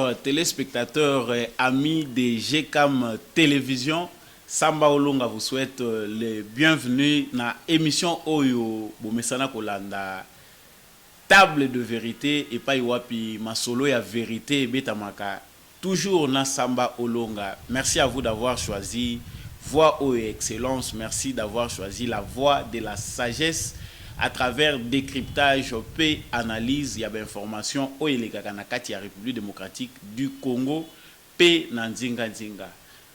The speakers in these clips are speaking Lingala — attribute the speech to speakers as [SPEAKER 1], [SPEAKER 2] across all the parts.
[SPEAKER 1] chers téléspectateurs et amis de GCAM Télévision, Samba Olonga vous souhaite les bienvenus dans l'émission Oyo Bomesana Kolanda Table de vérité et pas Iwapi Masolo ya vérité Betamaka. Toujours na Samba Olonga. Merci à vous d'avoir choisi Voix Oyo Excellence. Merci d'avoir choisi la voix de la sagesse à travers décryptage, paix, analyse, il y a information au Kanakati, la République démocratique du Congo, paix Nandzinga Nzinga.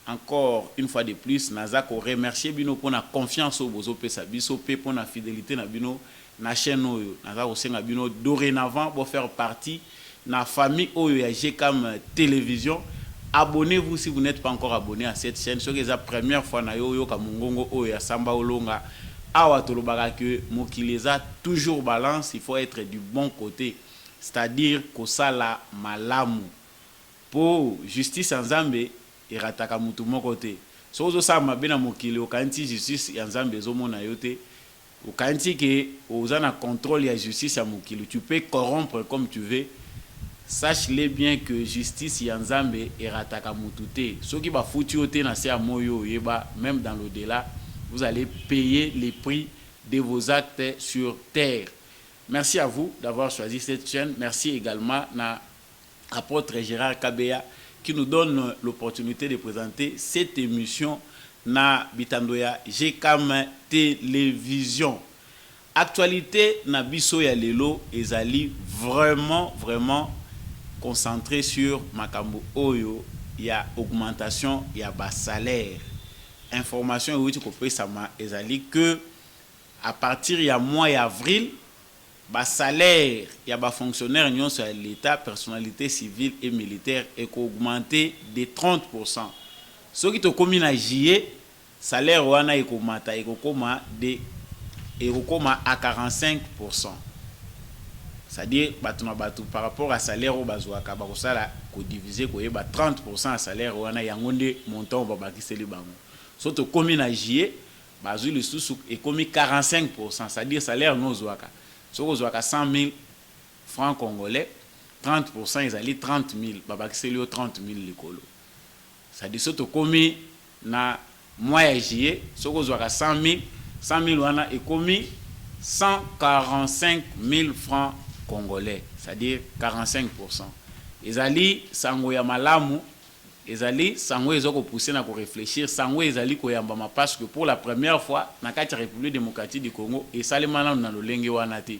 [SPEAKER 1] Encore une fois de plus, Nazako remercier Bino pour la confiance au Bozo Pesabiso, paix pour la fidélité na Bino na chaîne Oyo. Nazako Senga Bino dorénavant pour faire partie de la famille Oyo ya GCAM Télévision. Abonnez-vous si vous n'êtes pas encore abonné à cette chaîne. C'est la première fois na yo Kamungongo Oyo ya Samba Olonga. Awa tolobaka que mokileza toujours balance, il faut être du bon côté, c'est-à-dire kosala malamu pour justice nzambe erataka mutu moko te. So ozo mabe na mokili okanti justice ya nzambe ezomona yo te, okanti ke oza na contrôle ya justice ya mokili, tu peux corrompre comme tu veux. Sache-le bien que justice ya nzambe erataka mutu te. Soki ba futi yo te na se amoyo yeba même dans l'au-delà, vous allez payer les prix de vos actes sur terre. Merci à vous d'avoir choisi cette chaîne. Merci également à l'apôtre Gérard Kabea qui nous donne l'opportunité de présenter cette émission na Bitandoya GCAM Télévision. Actualité na biso ya lelo ezali vraiment concentré sur makambo oyo ya augmentation ya ba salaire. Information où tu peux savoir que à partir du mois d'avril, le salaire y a des fonctionnaires sur l'État, personnalité civile et militaire est augmenté de 30%. Ce qui est commis à juillet, salaire est augmenté à 45%. C'est-à-dire par rapport à salaire au bazouaka, divisé par 30% à salaire il y a un montant qui est surtout commune à J, bazou le sous est commis 45%, c'est-à-dire salaire non zouaka. Si vous avez 100 000 francs congolais, 30% ils allaient 30 000, babakiseli 30 000 l'écolo. C'est-à-dire surtout commis na mois à J, si vous avez 100 000 wana est commis 145 000 francs congolais, c'est-à-dire 45%. Ils allaient sangoya malamu. Ezali sangwe ezoko pousser na ko réfléchir sangwe ezali ko yambama parce que pour la première fois na kati République démocratique du Congo et salemana na lolenge wana te.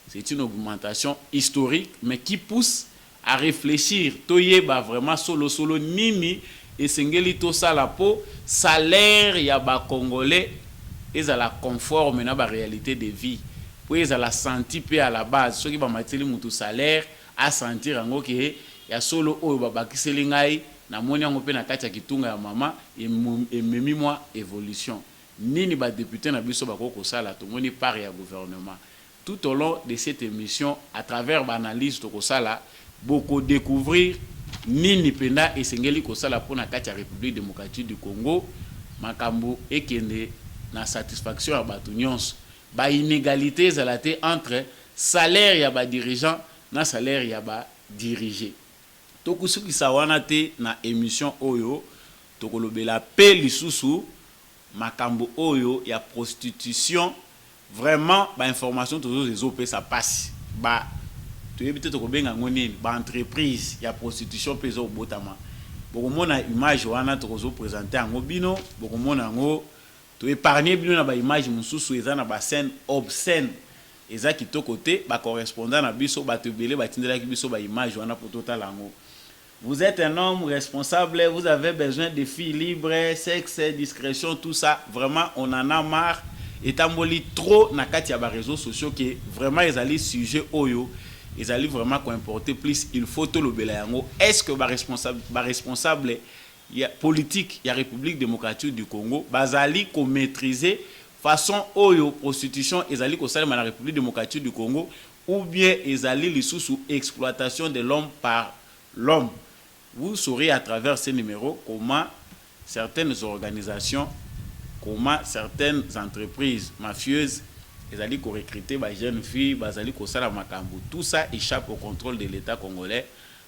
[SPEAKER 1] C'est une augmentation historique mais qui pousse à réfléchir toyeba vraiment solo nini esengeli to sala po salaire ya ba congolais ezala conforme na ba réalité de vie pour ezala senti pe à la base ceux qui ba mateli mutu salaire à sentir ngo ke ya solo oyo babakiseli ngai na moni yango pe na kati ya kitunga ya mama et memi moi évolution nini ba député na biso bakoko sala to moni par ya gouvernement tout au long de cette émission à travers l'analyse to ko sala beaucoup découvrir nini penda esengeli ko sala pour na kati ya République démocratique du Congo makambo ekende na satisfaction ya batu nyonso ba inégalité zalate entre salaire ya ba dirigeant na salaire ya ba dirigé. Tokusuki sawana te na émission oyo tokolobela pe lisusu makambo oyo ya prostitution vraiment ba information toujours les OP ça passe ba tu évite tokobenga ngonini ba entreprise ya prostitution peso botama bokomona image wana tokozo présenter ngo bino bokomona ngo to épargner bino na ba image mususu eza na ba scène obscène eza kitoko te ba correspondant na biso ba tebele ba tindela ki biso ba image wana pour total ngo. Vous êtes un homme responsable, vous avez besoin de filles libres, sexe, discrétion, tout ça. Vraiment, on en a marre. Et tamboli trop na kati ya ba réseaux sociaux qui vraiment ils allaient sujet oyo, ils allaient vraiment comporter plus. Il faut tout le yango. Est-ce que ba responsable ya politique ya République démocratique du Congo bazali ko maîtriser façon oyo prostitution ils allaient ko salema na République démocratique du Congo ou bien ils allaient les sous exploitation de l'homme par l'homme. Vous saurez à travers ces numéros comment certaines organisations, comment certaines entreprises mafieuses, elles allaient recruter des jeunes filles, elles allaient sala makambo. Tout ça échappe au contrôle de l'État congolais.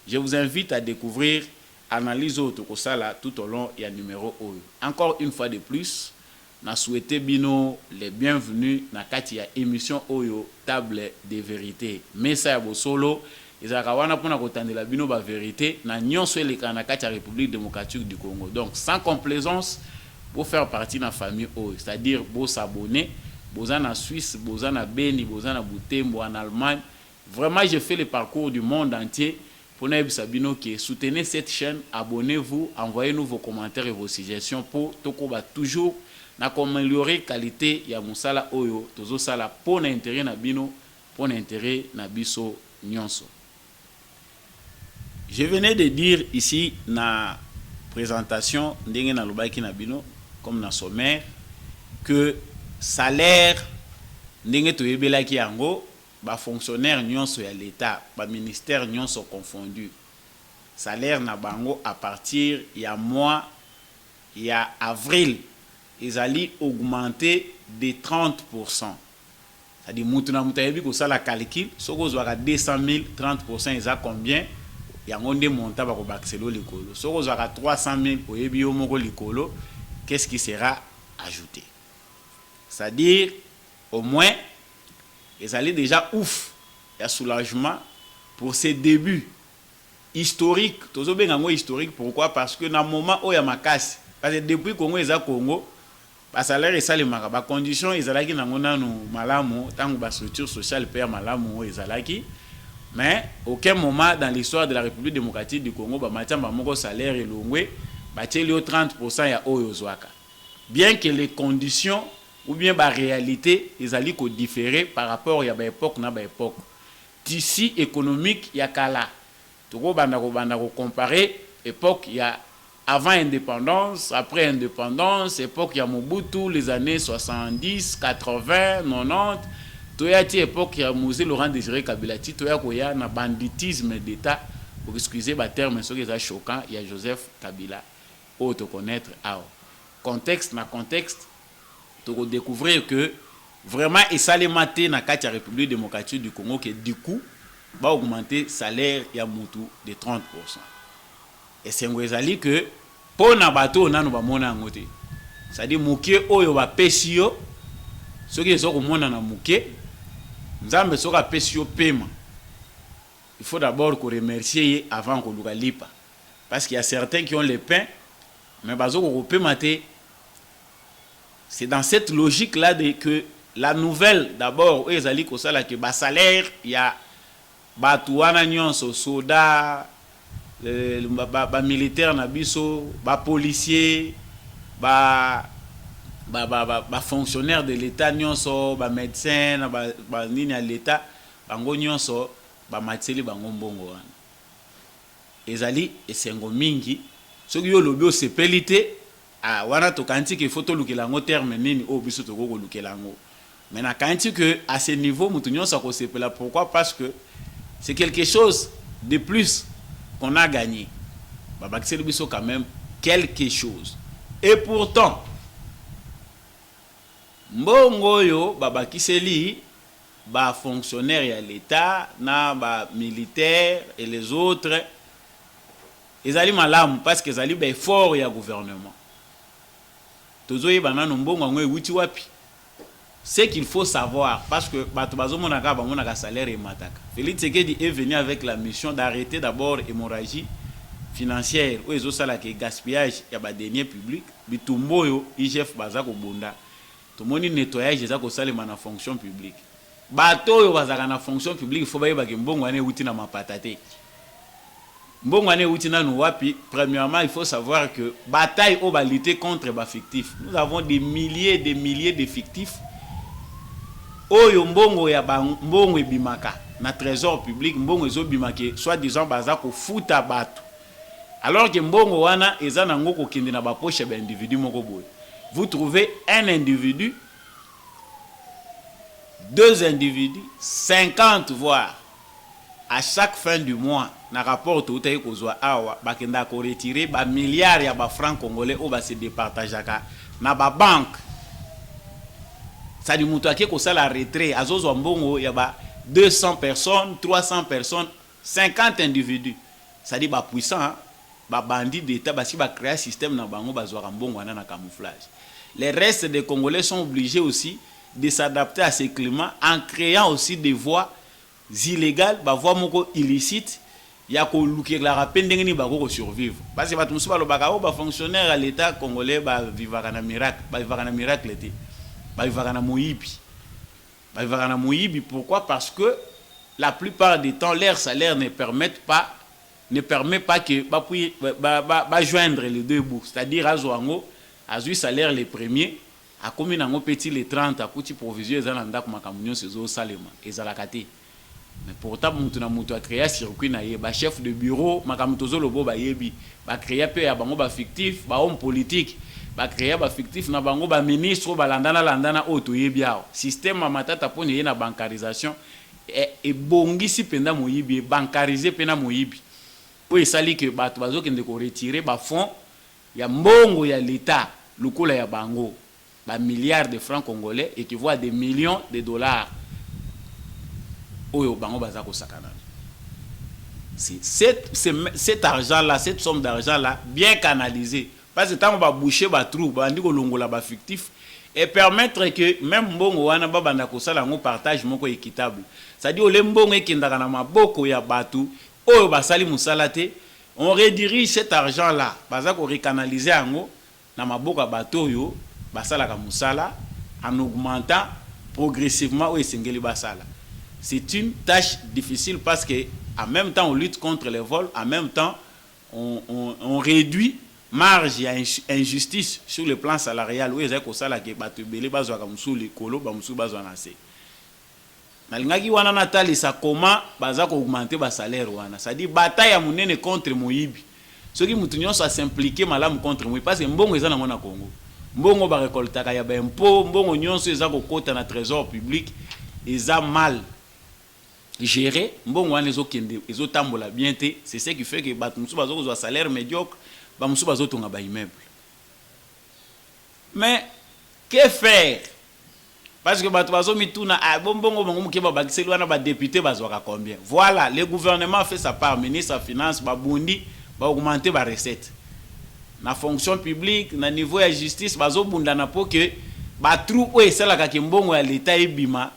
[SPEAKER 1] Je vous invite à découvrir analyse Otokosala tout au long et à numéro Oyo. Encore une fois de plus, na souhaité bino les bienvenus na kati ya émission Oyo table de vérité. Mesa ya bosolo ezaka wana pona kotandela bino ba vérité na nyonso eleka na kati ya République démocratique du Congo. Donc sans complaisance pour faire partie de la famille Oyo, c'est-à-dire pour s'abonner, boza en Suisse, boza en Beni, boza en Butembo, en Allemagne. Vraiment, j'ai fait le parcours du monde entier. Pour nous, Sabino, qui soutenez cette chaîne, abonnez-vous, envoyez-nous vos commentaires et vos suggestions pour tokoba toujours améliorer la qualité ya musala Oyo, tozo sala pour l'intérêt na bino, pour l'intérêt na biso nyonso. Je venais de dire ici na présentation ndenge na lobaki na bino comme na sommaire que salaire ndenge toyebelaki yango ba fonctionnaire nyonso ya l'état ba ministère nyonso confondu salaire na bango à partir ya mois ya avril ils allaient augmenter de 30%. C'est-à-dire mutuna mutayebi ko sala calcul soko zwaka 200 000 30% ils a combien yango nde monta ba ko baxelo likolo soko zwaka 300 000 oyebi yo moko likolo qu'est-ce qui sera ajouté? C'est-à-dire au moins ils allaient déjà ouf, il y a soulagement pour ces débuts historiques. Tozo bengango historique, pourquoi? Parce que dans le moment où il y a ma casse, parce que depuis Congo ils a Congo, ba salaire et ça les mara, ba condition ils allaient qui n'angona nous malamu, tant que ba structure sociale paye malamu ils allaient mais aucun moment dans l'histoire de la République démocratique du Congo ba matin ba moko salaire et longwe ba teli au 30% ya oyo zwaka. Bien que les conditions ou bien la réalité, ils allaient différer par rapport à l'époque na époque. Tissu économique, il y a kala. Toko banda comparer époque il y a avant indépendance, après indépendance, époque il y a Mobutu les années 70, 80, 90. Toyati époque il y a Mosé Laurent Désiré Kabila, toya koya na banditisme d'état. Pour excuser le terme, ce qui est choquant, il y a Joseph Kabila. Auto connaître contexte na contexte. Pour découvrir que vraiment et ça les maté na la République démocratique du Congo qui du coup va augmenter le salaire ya mutu de 30%. Et c'est ngwezali que pour na bato na no ba mona ngote. C'est-à-dire muke oyo ba pesio ce qui est mona na muke nzambe soka pesio paiement. Il faut d'abord qu'on remercier avant qu'on luka lipa parce qu'il y a certains qui ont les pains mais bazo ko paiemate. C'est dans cette logique-là que la nouvelle, d'abord, ils allaient que le salaire, il y a batouana nyonso, soda, militaire nabiso, policier, fonctionnaire de l'État nyonso, médecin, nini à l'État, bango nyonso, mateli bango mbongo wana. Ezali esengo mingi, ceux qui ont le sepelité. Ah, wana to kanti que photo lukelango terme nini o biso to ko lukelango. Mais na kanti que à ce niveau mutunyo sa ko sepela pourquoi? Parce que c'est quelque chose de plus qu'on a gagné. Baba kiseli biso quand même quelque chose. Et pourtant mbongo yo baba kiseli ba fonctionnaire ya l'état na ba militaire et les autres ils allaient malamu parce que ils allaient ba effort ya gouvernement. Ce qu'il faut savoir, parce que salaire et mataka. Félix Tshisekedi est venu avec la mission d'arrêter d'abord l'hémorragie financière, où ils ont le gaspillage et le deniers publics, bitumboyo IGF bazako bunda. Tout le monde nettoyage des dans la fonction publique. Bato yo bazaka na fonction publique, il faut bailler mbongo ane uti na mapatate. Premièrement, il faut savoir que bataille au lutter contre les fictifs. Nous avons des milliers de fictifs. Oyo mbongo ya mbongo ebimaka na trésor public mbongo ezo bimaka soit disant baza ko futa bato. Alors que mbongo wana eza nango ko kende na ba poche ba individu moko boye. Vous trouvez un individu, deux individus, 50 voire à chaque fin du mois. Na rapport tout est kozwa awa bakenda ko retirer ba milliards ya ba francs congolais au ba se départageaka na ba banque. Ça dit mutu ake ko sala retrait azozwa mbongo ya ba 200 personnes, 300 personnes, 50 individus. ça dit ba puissant ba bandit d'état parce qu'il va créer un système na bango bazwa mbongo wana na camouflage. Les restes des Congolais sont obligés aussi de s'adapter à ces climats en créant aussi des voies illégales, des voies moko illicites. Il y a ko luki la rapende ngini ba ko survivre parce que batu musuba lo bakao ba fonctionnaire à l'état congolais ba vivaka na miracle, ba vivaka na miracle té. Ba vivaka na moyibi. Ba vivaka na moyibi pourquoi? Parce que la plupart du temps leur salaire ne permet pas que ba joindre les deux bouts, c'est-à-dire azoango azui salaire les premiers a commis nango petit les 30 a kuti provision ezalanda ko makamunyo sezo salema ezalakate. Mais pourtant mutu a créé circuit na ye ba chef de bureau makamutozo lobo ba yebi ba créé pe ya bango ba fictif ba homme politique ba créé ba fictif na bango ba ministre ba landana oto yebi ao système matata poni ye na bancarisation et bongisi penda moyibi bancariser pena moyibi po esali que bato bazokende ko retirer ba fonds ya mbongo ya l'état lokola ya bango ba milliards de francs congolais équivaut à des millions de dollars. C'est cet argent-là, cette somme d'argent-là, bien canalisée. Parce que tant on va boucher les trous, on va fictif, et permettre que même mbongo wana babanda kosala ngo partage moko équitable. C'est-à-dire le mbongo ekindaka na maboko ya batu, oyo basali musala te, on redirige cet argent-là, baza ko recanaliser yango na maboko ya bato yo, basala ka musala en augmentant progressivement oyo esengeli basala. C'est une tâche difficile parce que en même temps on lutte contre les vols, en même temps on réduit marge et injustice sur le plan salarial. Oui, c'est ça là que batu belé bazwa ka musu likolo ba musu bazwa na se. Nalingaki wana natali sa comment baza ko augmenter ba salaire wana. Ça dit bataille ya munene contre moyibi. Ce qui mutu nyonso a s'impliquer malamu contre moyibi parce que mbongo eza na mona Congo. Mbongo ba récoltaka ya ba impôt, mbongo nyonso eza ko kota na trésor public, eza mal gérer mbongo wana ezo tambola bien te, c'est ce qui fait que batu musu bazo ko salaire médiocre, ba musu bazo tonga ba immeuble. Mais que faire? Parce que batu bazo mituna bongo bango mukeba bakiseli wana ba député bazo ka combien? Voilà, le gouvernement fait sa part, ministre des finances ba bundi ba augmenter ba recette. Na fonction publique, na niveau ya justice bazo bunda na po que ba trou o esala ka mbongo ya l'état ebima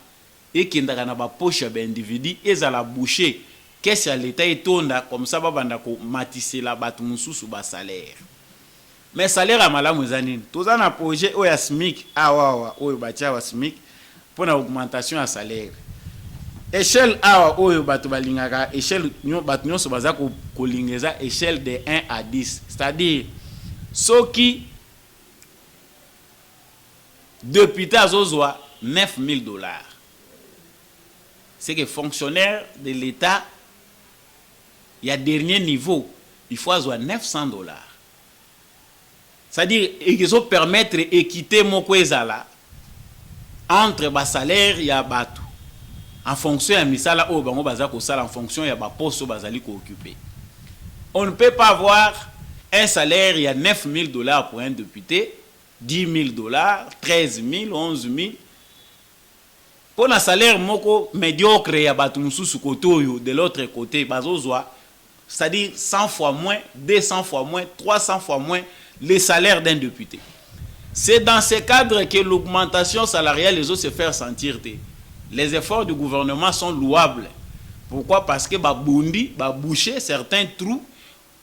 [SPEAKER 1] et qui ndaka na ba poche ya individu ezala boucher qu'est-ce que l'état etonda comme ça babanda ko matisser la batu mususu ba salaire. Mais salaire à malamu ezanini toza na projet o ya SMIC awa oyo batia wa SMIC pour na augmentation à salaire. Échelle awa oyo batu balingaka échelle batu nyonso baza ko lingeza échelle de 1 à 10, c'est-à-dire soki député azozwa $9,000. C'est que fonctionnaire de l'État, il y a dernier niveau, il faut avoir $900. C'est-à-dire, il faut permettre d'équiter mon kwezala entre bas salaire et batu. En fonction de misala o bango bazako sala en fonction de ba poste bazali ko occuper. On ne peut pas avoir un salaire il y a $9,000 pour un député, $10,000, $13,000, $11,000. Pour un salaire moko médiocre ya batu mususu kotoyo de l'autre côté bazozwa, c'est-à-dire 100 fois moins, 200 fois moins, 300 fois moins les salaires d'un député. C'est dans ce cadre que l'augmentation salariale les autres se faire sentir. Les efforts du gouvernement sont louables. Pourquoi? Parce que babundi, boucher certains trous,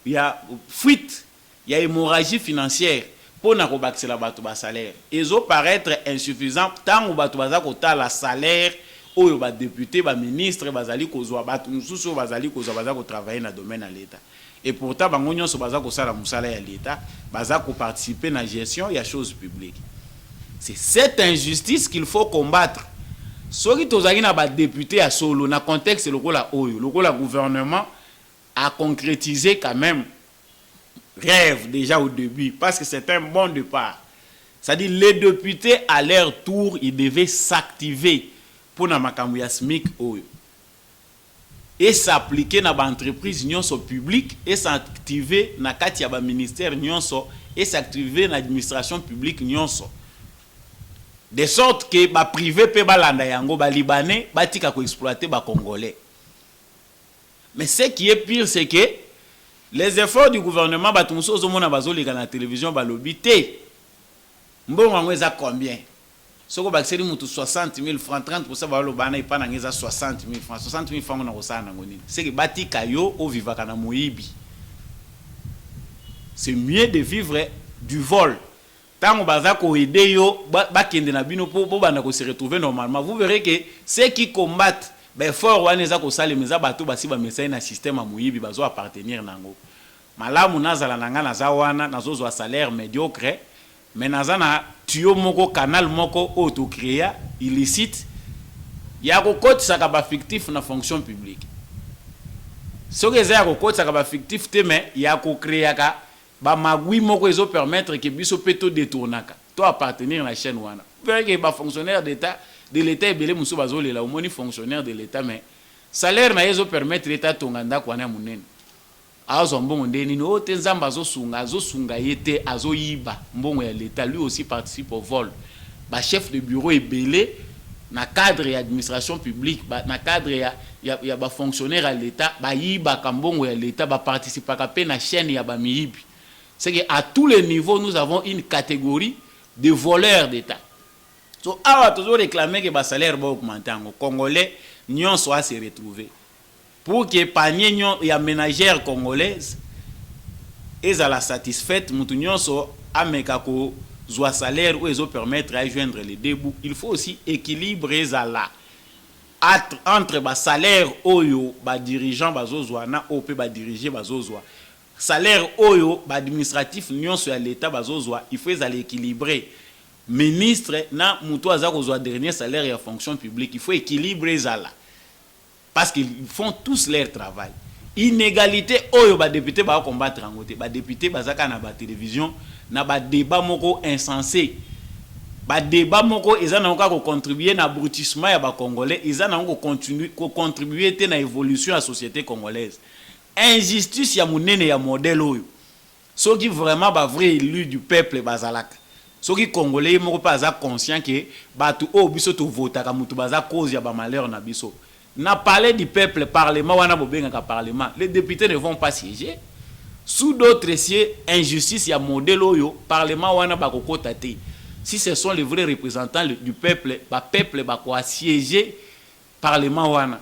[SPEAKER 1] il y a fuite, il y a hémorragie financière. Pour na kobaxer la batu ba salaire. Ezo paraître insuffisant tant ou batu baza kota la salaire oyo ba député ba ministre bazali kozwa batu mususu bazali kozwa baza ko travailler na domaine à l'état. Et pourtant bango nyonso baza ko sala musala ya l'état, baza ko participer na gestion ya choses publiques. C'est cette injustice qu'il faut combattre. Soki tozali na ba député à solo na contexte lokola oyo, lokola gouvernement a concrétisé quand même rêve déjà au début, parce que c'est un bon départ. C'est-à-dire les députés à leur tour, ils devaient s'activer pour na makambo ya SMIC et s'appliquer na ba entreprise nyonso publique et s'activer na kati ya ba ministère nyonso et s'activer na administration publique nyonso. De sorte que ba privé pe balanda yango ba libanais batika ko exploiter ba congolais. Mais ce qui est pire c'est que Les efforts du gouvernement, batumso ozomona bazoleka na télévision balobi te. Mbongo yango eza combien? Soko bakiseli mutu 60 000 francs, 30% balobana ipana ngeza 60 000 francs. 60 000 francs na kosala nango nini? C'est que batika yo o vivaka na moyibi. C'est mieux de vivre du vol. Tant baza ko aider yo bakende na bino po bana ko se retrouver normalement. Vous verrez que ceux qui combattent ben fort wana eza ko sala meza bato basi ba message na système a moyibi bazo appartenir nango. Malamu nazala nanga naza wana nazo salaire médiocre. Mais nazana tuyau moko canal moko auto créé illicite ya ko kotisa ba fictif na fonction publique. Ce que ya ko kotisa ba fictif te mais ya ko créé ka ba magui moko ezo permettre que biso peto détournaka to appartenir na chaîne wana. Vous verrez que ba fonctionnaire d'état de l'état ebele muso bazolela au moni fonctionnaire de l'état mais salaire na ezo permettre l'état tonganda kwa na munene. Azo mbongo ndeni no te nzamba azo sunga yete azo yiba mbongo ya l'état lui aussi participe au vol. Ba chef de bureau ebele na cadre ya administration publique na cadre ya ba fonctionnaire à l'état ba yiba ka mbongo ya l'état ba participa ka pe na chaîne ya ba miyibi. C'est qu'à tous les niveaux nous avons une catégorie de voleurs d'état. So awa toujours réclamer que ba salaire va augmenter en congolais nyon soit se retrouver. Pour que panier nyon ya ménagère congolaise ezala satisfaite mutu nyonso ameka ko zwa salaire ou ezo permettre à joindre les deux bouts. Il faut aussi équilibrer ezala entre ba salaire oyo ba dirigeant bazozwa na op ba diriger bazozwa. Salaire oyo ba administratif nyonso ya l'état bazozwa, il faut ezala équilibrer. Ministre na mutu aza kozwa dernier salaire ya fonction publique, il faut équilibrer ezala. Parce qu'ils font tous leur travail. Inégalité oyo ba député ba combattre en côté, ba député bazaka na ba télévision na ba débat moko insensé. Ba débat moko ezana nka ko contribuer na abrutissement ya ba congolais, ezana nko continuer ko contribuer te na évolution de la société congolaise. Injustice ya munene ya modèle oyo. Ceux qui vraiment ba vrai élu du peuple bazalaka. Ceux qui congolais moko pas za conscient que batu o biso to vota ka mutu baza cause ya ba malheur na biso. Na parlé du peuple parlement wana bobenga ka parlement. Les députés ne vont pas siéger. Sous d'autres sièges injustice ya modèle oyo parlement wana ba kokota te. Si ce sont les vrais représentants du peuple, peuple ba ko siéger parlement wana.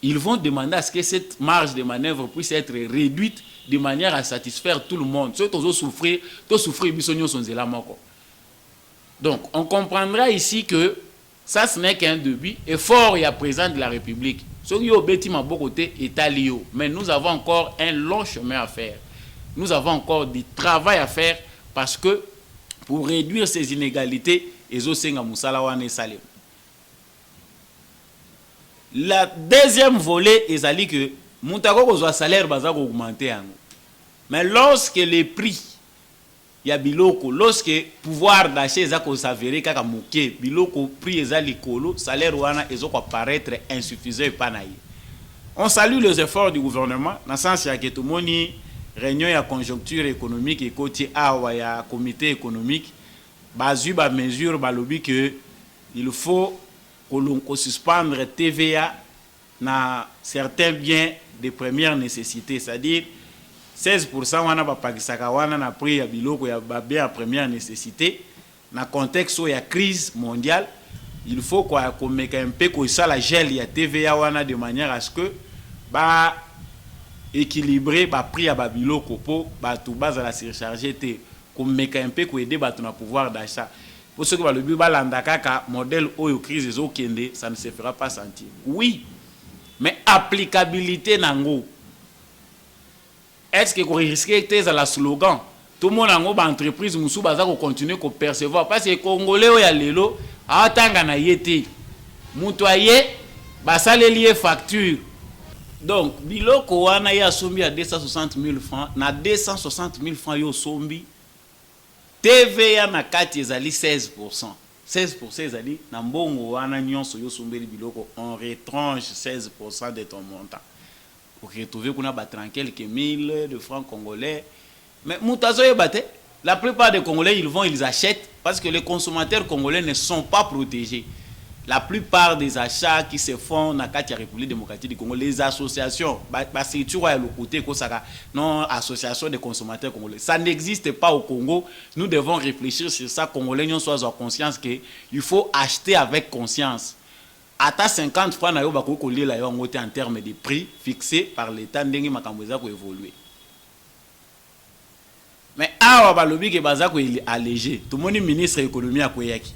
[SPEAKER 1] Ils vont demander à ce que cette marge de manœuvre puisse être réduite de manière à satisfaire tout le monde. Ceux qui souffrir, bisogno sont là moko. Donc, on comprendra ici que ça ce n'est qu'un début. Effort et à présent de la République. Ceux qui ont bâtiment beaucoup côté État lié, mais nous avons encore un long chemin à faire. Nous avons encore du travail à faire parce que pour réduire ces inégalités, les Osenga Moussala wane salem. La deuxième volet est que moutako kozwa salaire baza ko augmenter yango. Mais lorsque les prix ya biloko, lorsque pouvoir d'achat eza ko s'avérer kaka moké, biloko prix eza likolo, salaire wana ezo ko paraître insuffisant pa na ye. On salue les efforts du gouvernement dans sens ya que tout moni réunion ya conjoncture économique et côté awa ya comité économique bazu ba mesure balobi que il faut qu'on suspendre TVA na certains biens de première nécessité, c'est-à-dire 16% wana ba pakisaka wana na prix ya biloko ya bien à première nécessité na contexte où il y a crise mondiale, il faut qu'on mette un peu que ça la gel ya TVA wana de manière à ce que ba équilibrer ba prix ya ba biloko po ba tout base à la surcharger te qu'on mette un peu ko aider ba ton pouvoir d'achat. Pour ceux qui va le but balandaka modèle oyo crise zo kende, ça ne se fera pas sentir. Oui, mais applicabilité nango. Est-ce que vous risquez à la slogan? Tout le monde a une entreprise musu baza ko continuer ko percevoir parce que congolais oya lelo atanga na yete. Mutoye basale lié facture. Donc biloko wana ya sombi à 260 000 francs, na 260 000 francs yo sombi. TVA na kati ezali 16%. 16% ezali na mbongo wana nyonso yo sombeli biloko, on retranche 16% de ton montant. Vous retrouvez qu'on a quelques mille de francs congolais. Mais moutazo yebate, la plupart des Congolais ils vont, ils achètent parce que les consommateurs congolais ne sont pas protégés. la plupart des achats qui se font dans la République démocratique du Congo, les associations, c'est toujours le côté non association des consommateurs congolais. Ça n'existe pas au Congo. Nous devons réfléchir sur ça. Congolais, nous soyons en conscience qu'il faut acheter avec conscience. À 50 francs, nous avons en termes de prix fixés par l'État, nous avons évolué. Mais awa balobi ke bazako il allégé. Tout le monde ministre de l'économie à Koyaki.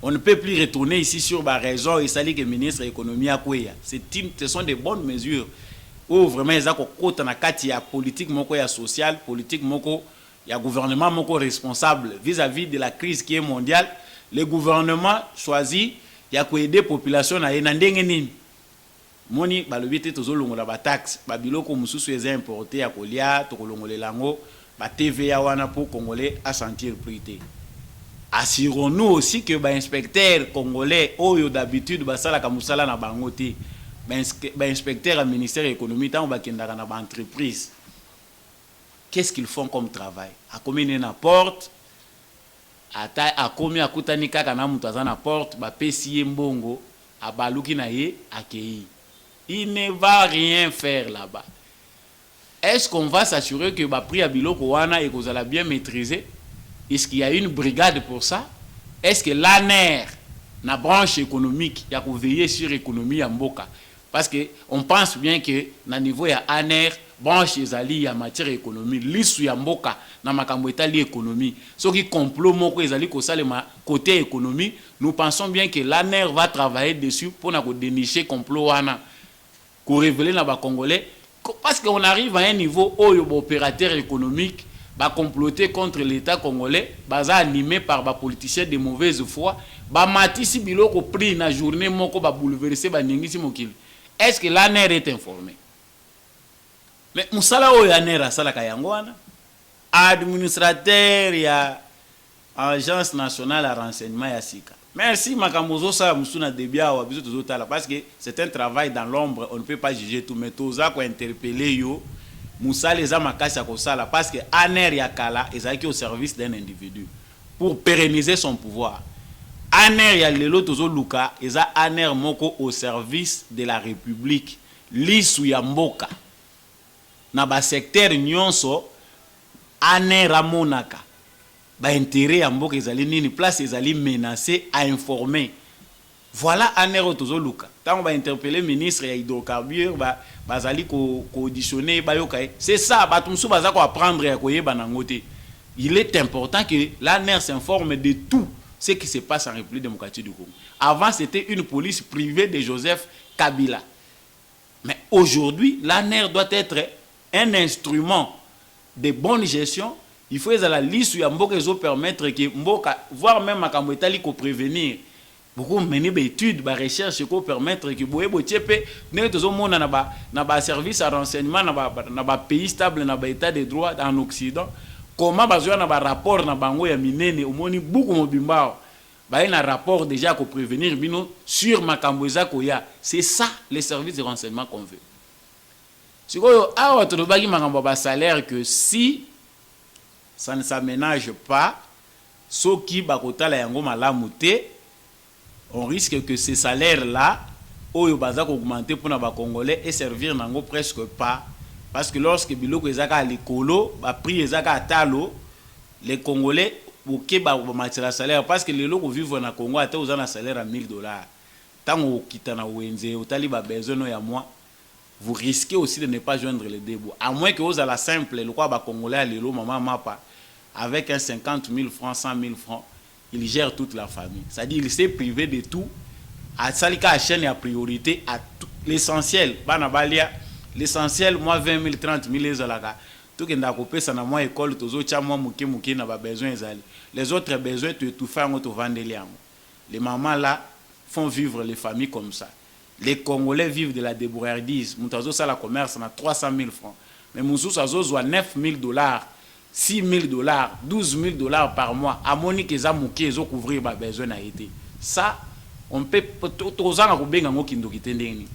[SPEAKER 1] On ne peut plus retourner ici sur la raison et ça dit que ministre de l'économie à Koya. Ce sont des bonnes mesures où vraiment ils ont côté na kati ya politique moko ya social, politique moko ya gouvernement moko responsable vis-à-vis de la crise qui est mondiale. Le gouvernement choisit ya ko aider population na ndenge nini. Moni balobi te tozolongola ba taxe, ba biloko mususu eza importé ya kolia, to kolongolela ngo. La TVA wana pour Congolais à sentir priorité. Assurons-nous aussi que les inspecteurs congolais, oyo d'habitude, basala kamusala na bangote, inspecteurs au ministère de l'économie, tant ba kendaka na ba entreprise. Qu'est-ce qu'ils font comme travail? A combien ils apportent? A combien akutani kaka na mutu aza na porte, ba pesi mbongo, a baluki na ye accueilli. Il ne va rien faire là-bas. Est-ce qu'on va s'assurer que le prix à Biloko wana et qu'on a bien maîtrisé? Est-ce qu'il y a une brigade pour ça? Est-ce que l'ANER, la branche économique, il y a pour veiller sur l'économie à Mboka? Parce qu'on pense bien que, na niveau ya ANER, branche ezali ya matière économique, lisu ya Mboka, na makambo etali économie. Ce qui complot moko ezali ko salema côté économie, nous pensons bien que l'ANER va travailler dessus pour na ko dénicher complot wana, ko révéler na ba Congolais. Parce qu'on arrive à un niveau où les opérateurs économiques va comploter contre l'État congolais, animé par des politiciens de mauvaise foi, matisi biloko pris na journée moko ba bouleverser ba ningisi mokili. Est-ce que l'ANER est informé? Mais musala o ANER asala kayango wana administrateur ya agence nationale à renseignement ya sika. Merci Makamozo ça musuna debia wa biso tozotala parce que c'est un travail dans l'ombre, on ne peut pas juger tout mais toza ko interpeller yo musala eza makasi ya kosala parce que ANER ya kala ezaki au service d'un individu pour pérenniser son pouvoir. ANER ya lelo tozoluka eza ANER moko au service de la République lisu ya mboka na ba secteur nyonso ANER amonaka ba intérêt ya mboka ezali nini place ezali menacé à informer. Voilà ANER tozoluka tant ba interpeller ministre ya hydrocarbures bazali ko auditionner ba yokae. C'est ça batumsu bazako apprendre ya koyeba na ngote. Il est important que l'ANER s'informe de tout ce qui se passe en République démocratique du Congo. Avant c'était une police privée de Joseph Kabila. Mais aujourd'hui l'ANER doit être un instrument de bonne gestion. Il faut que la liste ya mboka zo permettre que mboka voire même makambo etali ko prévenir. Beaucoup mener des études, des recherches pour permettre que boye bochepe ne tozo mona na ba service à renseignement na ba pays stable na ba état de droit en Occident. Comment bazoya na ba rapport na bango ya minene omoni beaucoup mobimbao. Ba na rapport déjà ko prévenir bino sur makambo ezako ya. C'est ça les services de renseignement qu'on veut. Sikoyo awa to bagi makambo ba salaire que si ça ne s'aménage pas, ceux qui bakotala yango malamu te, on risque que ces salaires-là, oyo bazak augmenter pour na ba Congolais et servir nango presque pas, parce que lorsque biloko ezaka likolo, ba prix ezaka atalo, les Congolais oké ba matira salaire parce que les loko vivre na Congo ata uzana salaire à $1000. Tango okita na wenze otali ba besoin ya moi, vous risquez aussi de ne pas joindre les débouts. À moins que vous avez la simple, le quoi ba Congolais à l'élo maman mapa avec un 50 000 francs, 100 000 francs, il gère toute la famille. C'est-à-dire qu'il s'est privé de tout. À Salika à chaîne à priorité à l'essentiel. L'essentiel, moi 20 000, 30 000 les alaka. Tout qui n'a coupé ça na moi école, tous autres moi mouki n'a pas besoin les autres besoins tu tout faire tu vendre les mamans là font vivre les familles comme ça. Les Congolais vivent de la débrouillardise. Moutazo ça la commerce na 300 000 francs. Mais Moussou ça zoa $9 000. $6 000, $12 000 par mois. À Monique, ils ont couvrir les besoins à été. Ça, on peut tous en rouber en qui nous quittent. Il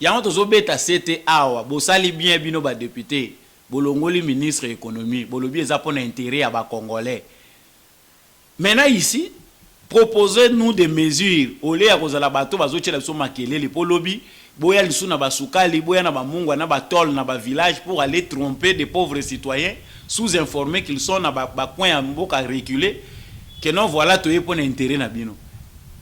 [SPEAKER 1] y a un autre bêta c'était awa. Bosali bien bino ba député. Bolongoli ministre de l'économie. Bolobi les apon intérêt à ba Congolais. Maintenant ici, proposez-nous des mesures au lieu ya kozala bato bazotela biso makelele po lobi boya lisu na basukali boya na bamungwa na batol na ba village pour aller tromper des pauvres citoyens sous-informés qu'ils sont na ba coin ya mboka reculer que non voilà to pour intérêt na bino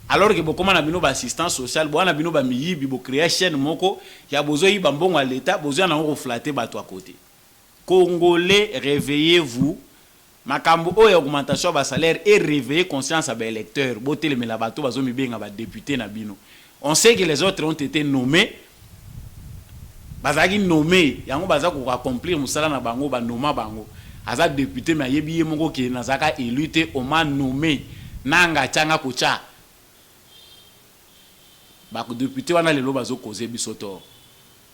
[SPEAKER 1] alors que bokoma na bino ba assistance sociale bo na bino ba miyibi bo créer chaîne moko ya bozo yi ba mbongo à l'état bozo na ko flatter bato à côté. Congolais, réveillez-vous. Makambo oyo augmentation ba salaire et réveiller conscience à ba électeurs botel me la bato bazo mi benga ba député na bino. On sait que les autres ont été nommés. Bazaki nommé yango bazako accomplir musala na bango ba noma bango. Aza député mais yebi ye moko ke nazaka élu te o ma nommé nanga tchanga kocha. Ba député wana lelo bazo causer bisoto.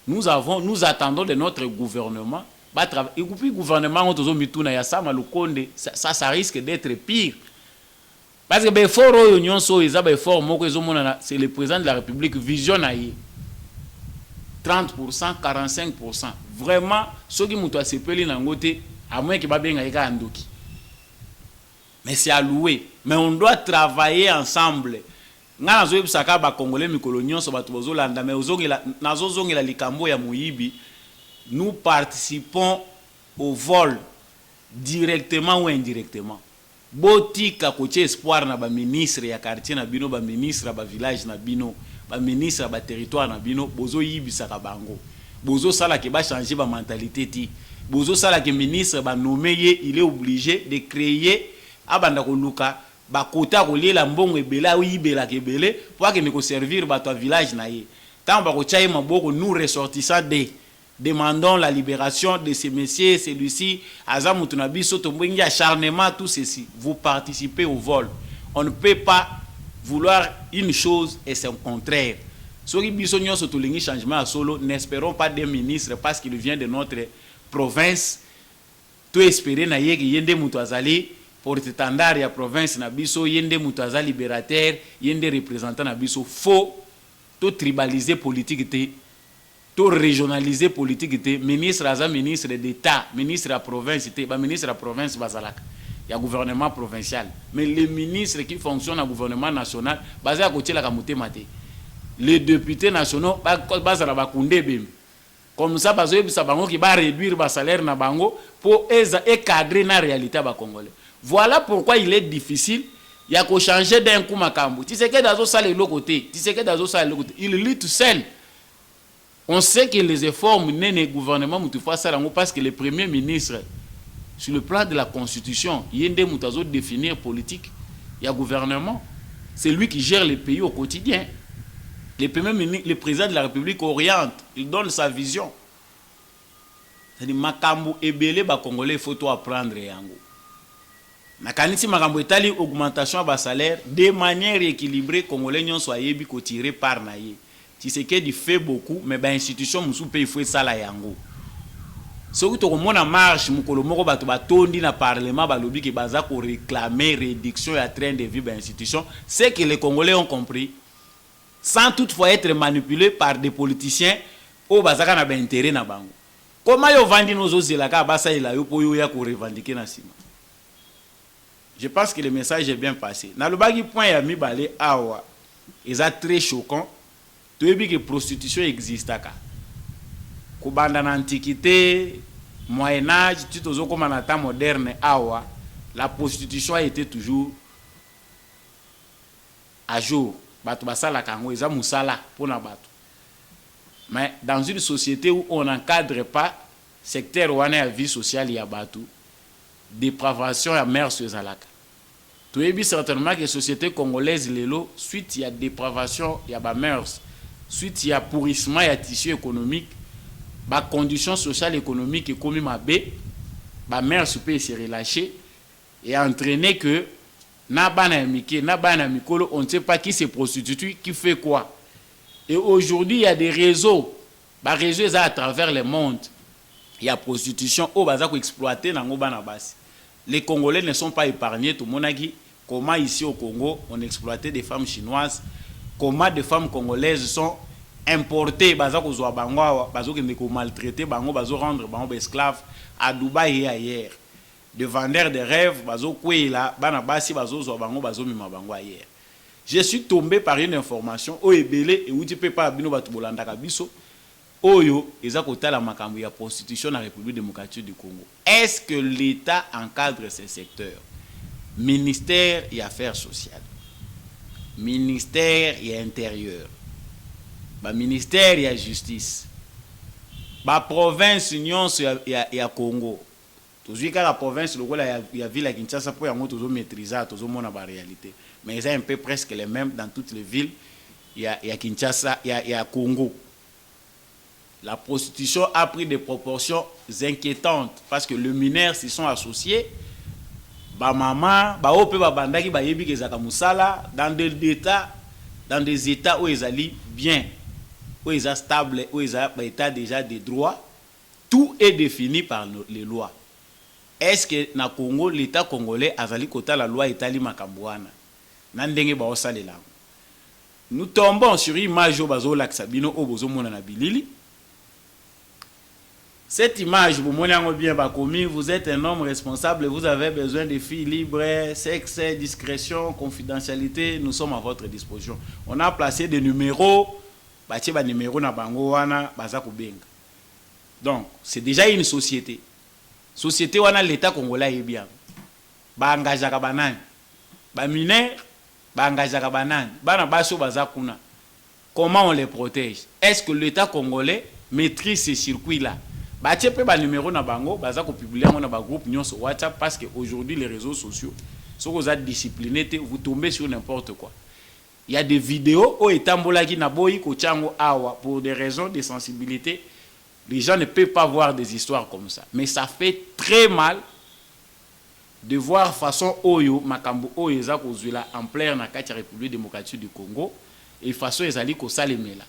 [SPEAKER 1] Nous attendons de notre gouvernement. Et puis le gouvernement ça risque d'être pire. Parce que c'est le président de la République vision 30%, 45%. Vraiment, ceux qui m'ont appelé à moins que mais c'est alloué. Mais on doit travailler ensemble. Nous participons au vol directement ou indirectement. Botika koche espoir na ba ministre ya quartier na bino, ba ministre ba village na bino, ba ministre ba territoire na bino, bozo yibisa ka bango. Bozo sala ke ba changer ba mentalité ti. Bozo sala ke ministre ba nommé il est obligé de créer abanda ko luka ba kota ko lela mbongo ebela yibela ke belé pour que ne ko servir ba to village na ye. Tant ba ko chaye maboko nous ressortissants de demandons la libération de ces messieurs, celui-ci, Azamutunabi, Sotombingi, acharnement, tout ceci. Vous participez au vol. On ne peut pas vouloir une chose et son contraire. Soki Bissonio Sotolingi changement à solo, n'espérons pas des ministres parce qu'il vient de notre province. Tout espérer na yeke yende mutuazali porte-étendard ya province na biso, yende mutuazali libérateur, yende représentant na biso. Faux, tout tribaliser politique te. Tout régionaliser politique, ministre à ministre d'État, ministre à province, ministre à province bazalaka, il y a gouvernement provincial. Mais les ministres qui fonctionnent au gouvernement national, basé à côté la kamote mate. Les députés nationaux, basé à la bakunde bim. Comme ça, basé à bango qui va réduire le salaire na bango pour cadrer la réalité ba congolais. Voilà pourquoi il est difficile. Il y a qu'à changer d'un coup makambo. Tu sais que dans le salle de l'autre côté, tu sais que dans le salle de l'autre côté, il lutte seul. On sait que les efforts menés dans le gouvernement parce que le premier ministre, sur le plan de la constitution, il y a des moutazo définir politique, il y a gouvernement. C'est lui qui gère le pays au quotidien. Le président de la République oriente, il donne sa vision. C'est-à-dire, makambo ebele ba congolais, il faut tout apprendre yango. Nakanisi makambo etali augmentation ba salaire de manière équilibrée, congolais nyon soit yebi ko tiré par naie. Si c'est qu'il fait beaucoup, mais ben institution musu pe il faut ça la yango. Ce que tu comprends en marche, mukolo moko bato batondi na parlement balobi ke baza ko réclamer réduction à train de vie ben institution, c'est que les Congolais ont compris, sans toutefois être manipulés par des politiciens au bazaka na ben intérêt na bango. Comment yo vandi nos ozelaka basa ila yo po yo ya ko revendiquer na sima. Je pense que le message est bien passé. Na le bagi point ya mi balé awa, est très choquant. Tu veux que la prostitution existe à Kubanda en antiquité, Moyen-Âge, tout au comme en temps moderne, la prostitution a été toujours à jour. Mais dans une société où on n'encadre pas le secteur où on a la vie sociale, il y a dépravation à mer sur Zalaka. Tu veux certainement que la société congolaise, suite il y a dépravation, il y a mœurs. Suite il y a pourrissement, il y a tissu économique, les conditions sociales et économiques et comme ma bé, ma mère peut se relâcher et entraîner que on ne sait pas qui se prostitue, qui fait quoi. Et aujourd'hui, il y a des réseaux, les réseaux à travers le monde. Il y a prostitution, exploiter les Congolais ne sont pas épargnés. Tout le monde a dit comment ici au Congo, on exploitait des femmes chinoises. Comment des femmes congolaises sont importées, maltraitées, rendre esclaves à Dubaï et ailleurs. de vendeurs de rêves, bazo kwela, bana basi bazo zo bango bazo mima bango ailleurs. Je suis tombé par une information o ebele et outi pe pa bino batu bolanda kabiso oyo eza kotala makambo ya prostitution na République démocratique du Congo. Est-ce que l'État encadre ces secteurs? Ministère et Affaires sociales, ministère et Intérieur, ba ministère et Justice, ba province union ya Congo. Toujours la province, il y a ville à Kinshasa pour y maîtriser, toujours mon réalité. Mais c'est un peu presque les mêmes dans toutes les villes. Il y a Kinshasa, il y a Congo. La prostitution a pris des proportions inquiétantes parce que les mineurs s'y sont associés. Ba maman, ba ope ba bandaki ba yebi kezaka musala dans des états où ils allaient bien, où ils sont stables, où ils ont état déjà des droits. Tout est défini par les lois. Est-ce que na Congo l'État congolais azali kota la loi etali makambwana na ndenge ba osalela? Nous tombons sur image au bazo laksabino au bozo mona na bilili. Cette image, vous montrez bien commis, vous êtes un homme responsable, vous avez besoin de filles libres, sexe, discrétion, confidentialité, nous sommes à votre disposition. On a placé des numéros, na bango wana baza kubenga. Donc, c'est déjà une société. Société wana l'État congolais est bien. Ba engagaka banani. Ba mineur, ba engagaka banani. Bana baso baza kuna. Comment on les protège? Est-ce que l'État congolais maîtrise ces circuits-là? Ba tiepe ba numéro na bango, baza ko publier na ba groupe nyonso WhatsApp parce que aujourd'hui les réseaux sociaux sont vous êtes disciplinés, vous tombez sur n'importe quoi. Il y a des vidéos où etambolaki na boyi ko chango awa pour des raisons de sensibilité. Les gens ne peuvent pas voir des histoires comme ça. Mais ça fait très mal de voir façon Oyo, Makambo Oyo, en plein dans la République démocratique du Congo, et façon Ezali Kosalemela.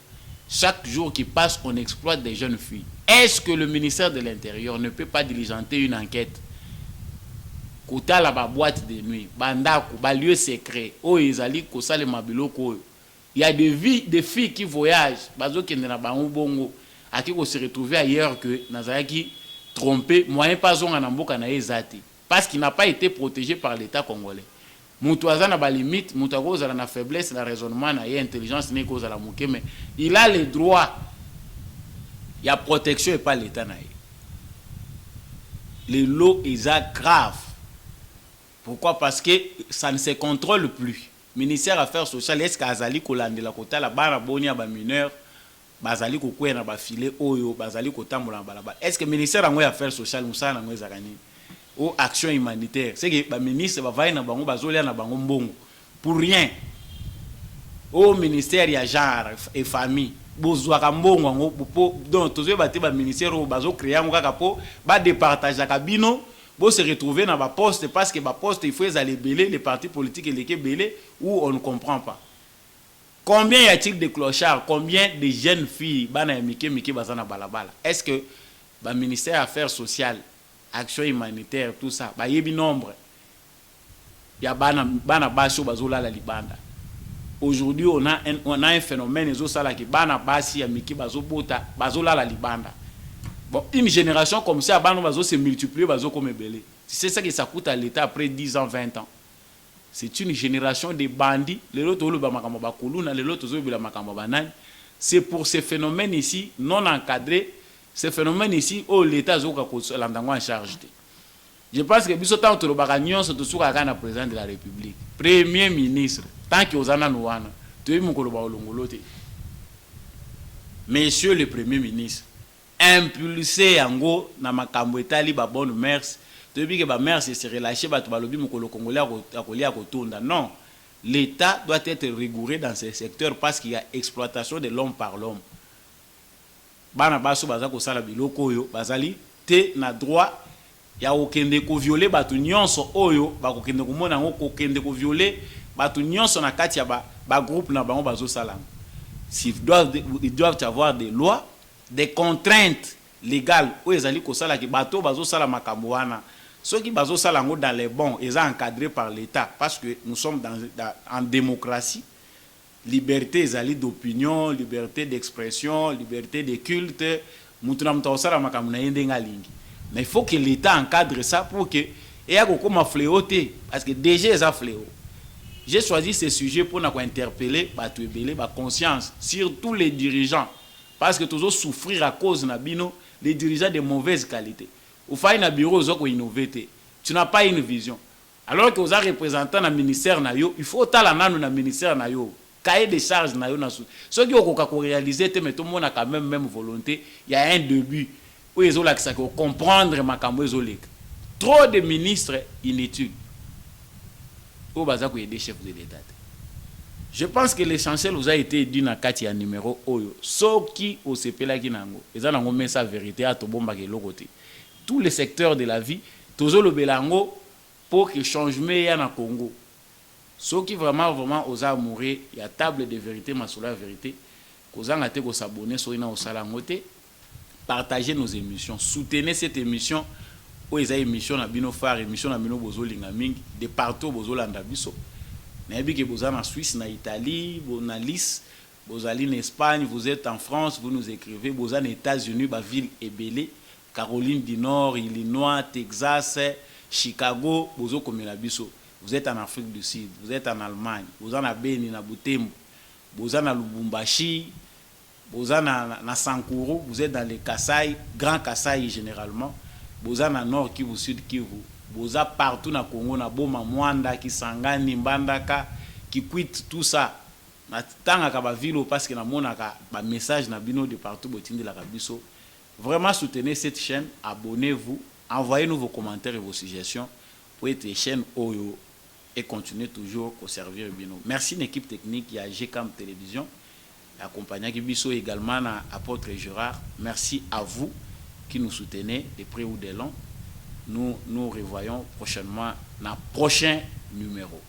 [SPEAKER 1] Chaque jour qui passe, on exploite des jeunes filles. Est-ce que le ministère de l'Intérieur ne peut pas diligenter une enquête? Kota la boîte de nuit, Bandako, lieu secret, Oyo Ezali Kosalema Biloko. Il y a des filles qui voyagent, Bazo Kendena Bango Bongo. À qui se retrouver ailleurs que Nazaraki trompé, moyen pas on en amboka na ezati parce qu'il n'a pas été protégé par l'État congolais. Moutouaza na ba limite, moutagoza na faiblesse, na raisonnement na intelligence n'est cause à la mouké, mais il a les droits. Il y a protection et pas l'État na. Les lots ils sont graves. Pourquoi? Parce que ça ne se contrôle plus. Ministère Affaires sociales est-ce qu'Azali Kolande la kota la bara boni ba mineur bazali kokwena na bafile oyo bazali kotambola balaba. Est-ce que ministère des Affaires sociales musa na ngweza kani ou action humanitaire c'est que ba ministre ba vai na bango bazolia na bango mbongo pour rien. Au ministère ya genre et famille bozwa ka mbongo ngo po donc tozo bate ba ministère o bazo créer ngo kaka po ba départage ka bino bo se retrouver na ba poste parce que ba poste il faut aller belé les partis politiques et les belé où on ne comprend pas. Combien y a-t-il de clochards? Combien de jeunes filles bazana balabala? Est-ce que le ministère des Affaires sociales, Action humanitaire, tout ça, il y a un nombre? Il y a bana baso bazola la libanda. Aujourd'hui, on a un phénomène qui bana basi ya miki bazola la libanda. Bon, une génération comme ça, bana bazo se multiplier bazo comme belé. C'est ça que ça coûte à l'État après 10 ans, 20 ans. C'est une génération de bandits. C'est pour ces phénomènes ici, non encadrés, ces phénomènes ici, où l'État a en charge. Je pense que si on a un président de la République, Premier ministre, tant que vous avez Monsieur le Premier ministre, impulsé en go, na makambo etali ba bonne mœurs. Depuis que ma mère s'est relâchée, non, l'État doit être rigoureux dans ces secteurs parce qu'il y a exploitation de l'homme par l'homme. Bana baso bazako sala biloko yo bazali te na droit ya okende ko violer batu nyonso oyo bakokende ko mona ngo kokende ko violer batu nyonso na kati ya ba groupe na bango bazo sala. Ils doivent avoir des lois, des contraintes légales où ezali ko sala ki bato bazo sala makambo wana. Ceux qui basent ça dans les bons, ils sont encadrés par l'État parce que nous sommes en démocratie. Liberté d'opinion, liberté d'expression, liberté de culte. Mais il faut que l'État encadre ça pour qu'il et à comme fléau parce que déjà ils ont fléau. J'ai choisi ce sujet pour nous interpeller, la conscience, surtout les dirigeants, parce que toujours souffrir à cause de les dirigeants de mauvaise qualité. Ou faire un bureau qui innover, tu n'as pas une vision. Alors que vous avez représentant dans le ministère, il faut que dans le ministère, cahier des charges, ceux qui ont réalisé, mais tout le monde a quand même volonté, il y a un début où ils ont comprendre ma trop de ministres inutiles. Des chefs de l'État. Je pense que l'essentiel vous a été dit dans le numéro Oyo. Ceux qui au CPLA qui n'ont pas sa vérité à tout côté. Tous les secteurs de la vie, tous le belango pour que changement y en a Congo. Ceux qui vraiment osent mourir, il y a table de vérité, ma sur la vérité. Qu'ils ont été s'abonner sur une salangote, partagez nos émissions, soutenez cette émission. Où ils ont émission na bino phare émission na bino bozo lingaming de partout bozo landa biso na bi que boza en Suisse na Italie na Nice bozali en Espagne vous êtes en France vous nous écrivez boza aux États-Unis ba ville ebelé Caroline du Nord Illinois Texas Chicago bozo komela biso vous êtes en Afrique du Sud vous êtes en Allemagne boza na Beni na Butembo boza na Lubumbashi boza na Sankuru vous êtes dans les Kasai Grand Kasai généralement boza na nord Kivu sud Kivu boza partout na Congo na Boma Mwanda Kisangani Mbandaka Kikwit tout ça na tanga ka ba ville parce que na monaka ba message na bino de partout botindi la kabiso. Vraiment soutenez cette chaîne, abonnez-vous, envoyez-nous vos commentaires et vos suggestions pour être chaîne Oyo et continuer toujours à servir bino. Merci l'équipe technique y a GCAM Télévision accompagné Kibiso également à Apôtre Gérard. Merci à vous qui nous soutenez de près ou de loin. Nous revoyons prochainement dans le prochain numéro.